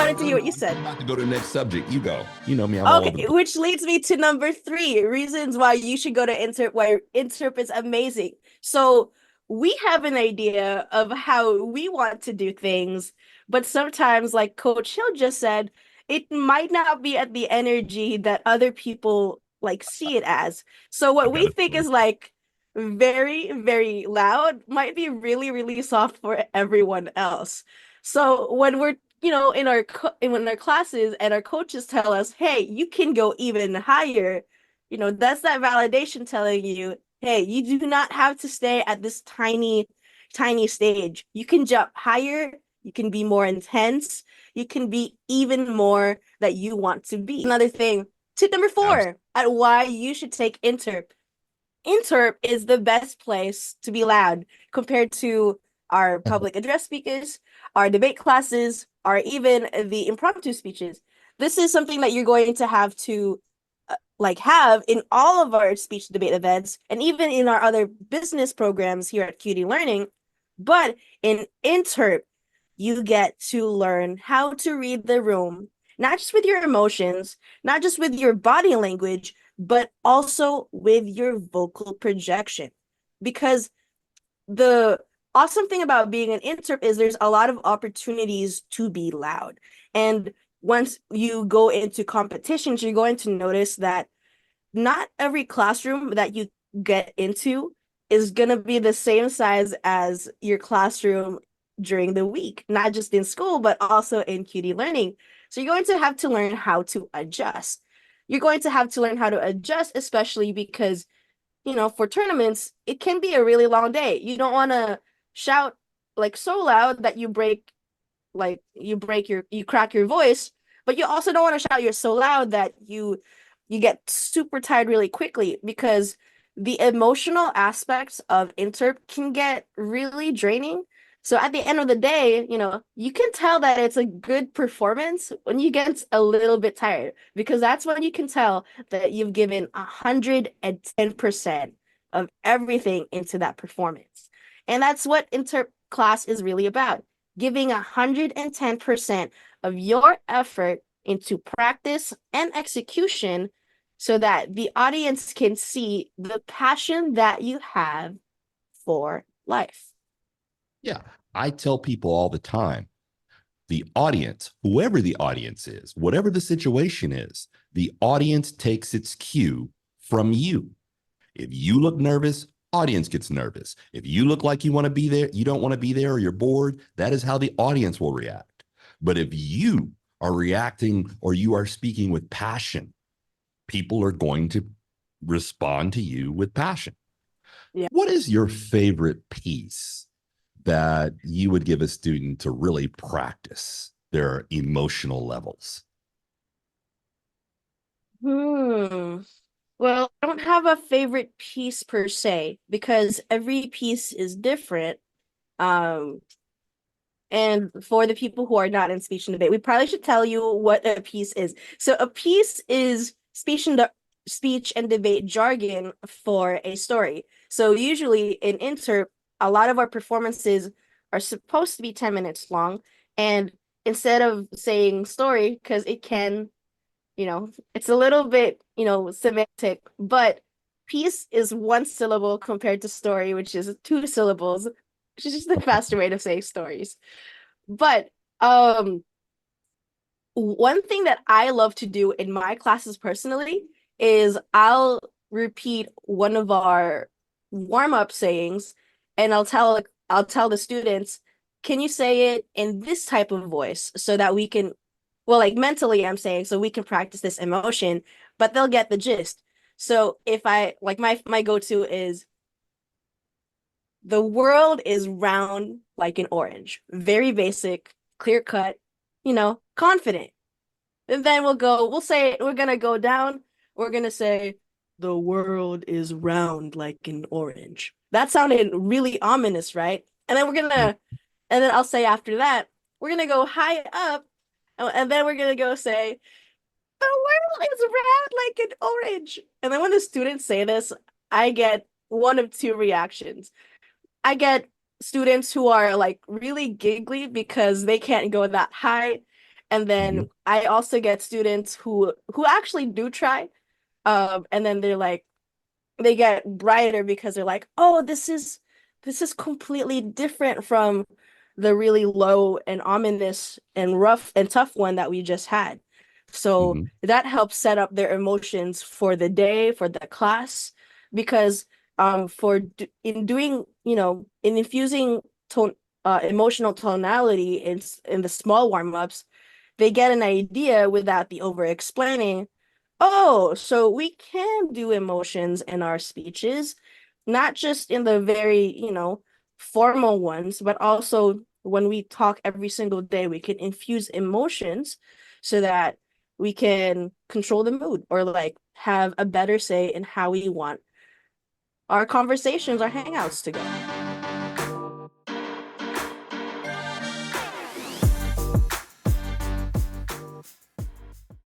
wanted to No, hear what no, you I'm said. about to go to the next subject. You go. You know me, I'm all over the Okay, place. which leads me to number three, reasons why you should go to Interp, why Interp is amazing. So we have an idea of how we want to do things, but sometimes, like Coach Hill just said, it might not be at the energy that other people like see it as. So I what got we a think story. is like very, very loud might be really, really soft for everyone else. So when we're in our classes and our coaches tell us, "Hey, you can go even higher." That's that validation telling you, "Hey, you do not have to stay at this tiny tiny stage. You can jump higher, you can be more intense, you can be even more that you want to be." Another thing, tip number Abs- 4 at why you should take Interp. Interp is the best place to be loud compared to our public address speakers, our debate classes, or even the impromptu speeches. This is something that you're going to have to have in all of our speech debate events and even in our other business programs here at QD Learning. But in Interp, you get to learn how to read the room, not just with your emotions, not just with your body language, but also with your vocal projection. Because the awesome thing about being an interp is there's a lot of opportunities to be loud. And once you go into competitions, you're going to notice that not every classroom that you get into is going to be the same size as your classroom during the week, not just in school, but also in QD learning. So you're going to have to learn how to adjust. You're going to have to learn how to adjust, especially because, for tournaments, it can be a really long day. You don't want to shout like so loud that you crack your voice, but you also don't want to shout you're so loud that you get super tired really quickly because the emotional aspects of interp can get really draining. So at the end of the day, you can tell that it's a good performance when you get a little bit tired because that's when you can tell that you've given 110% of everything into that performance. And that's what interp class is really about, giving 110% of your effort into practice and execution so that the audience can see the passion that you have for life. yeah, I tell people all the time the audience, whoever the audience is, whatever the situation is, the audience takes its cue from you. If you look nervous, audience gets nervous. If you look like you want to be there, you don't want to be there, or you're bored, that is how the audience will react. But if you are reacting or you are speaking with passion, people are going to respond to you with passion. Yeah. What is your favorite piece that you would give a student to really practice their emotional levels? Hmm. Well, I don't have a favorite piece per se because every piece is different. Um, and for the people who are not in speech and debate, we probably should tell you what a piece is. So a piece is speech and debate jargon for a story. So usually in Inter, a lot of our performances are supposed to be 10 minutes long. And instead of saying story, because it can, it's a little bit, semantic, but piece is one syllable compared to story, which is two syllables, which is just the faster way of saying stories. But um one thing that I love to do in my classes personally is I'll repeat one of our warm-up sayings and I'll tell the students, can you say it in this type of voice so that we can, well, like mentally I'm saying so we can practice this emotion, but they'll get the gist. So if I like my go-to is the world is round like an orange. Very basic, clear cut, confident. And then we'll say we're gonna go down. We're gonna say the world is round like an orange. That sounded really ominous, right? And then I'll say after that, we're gonna go high up, and then we're gonna go say the world is round like an orange. And then when the students say this, I get one of two reactions. I get students who are like really giggly because they can't go that high. And Hmm. then I also get students who actually do try. And then they get brighter because they're like, oh, this is completely different from the really low and ominous and rough and tough one that we just had. So Hmm. that helps set up their emotions for the day, for the class, because in doing, in infusing tone emotional tonality in the small warm-ups, they get an idea without the over explaining. Oh, so we can do emotions in our speeches, not just in the very, formal ones, but also when we talk every single day, we can infuse emotions so that we can control the mood or like have a better say in how we want our conversations, our hangouts to go.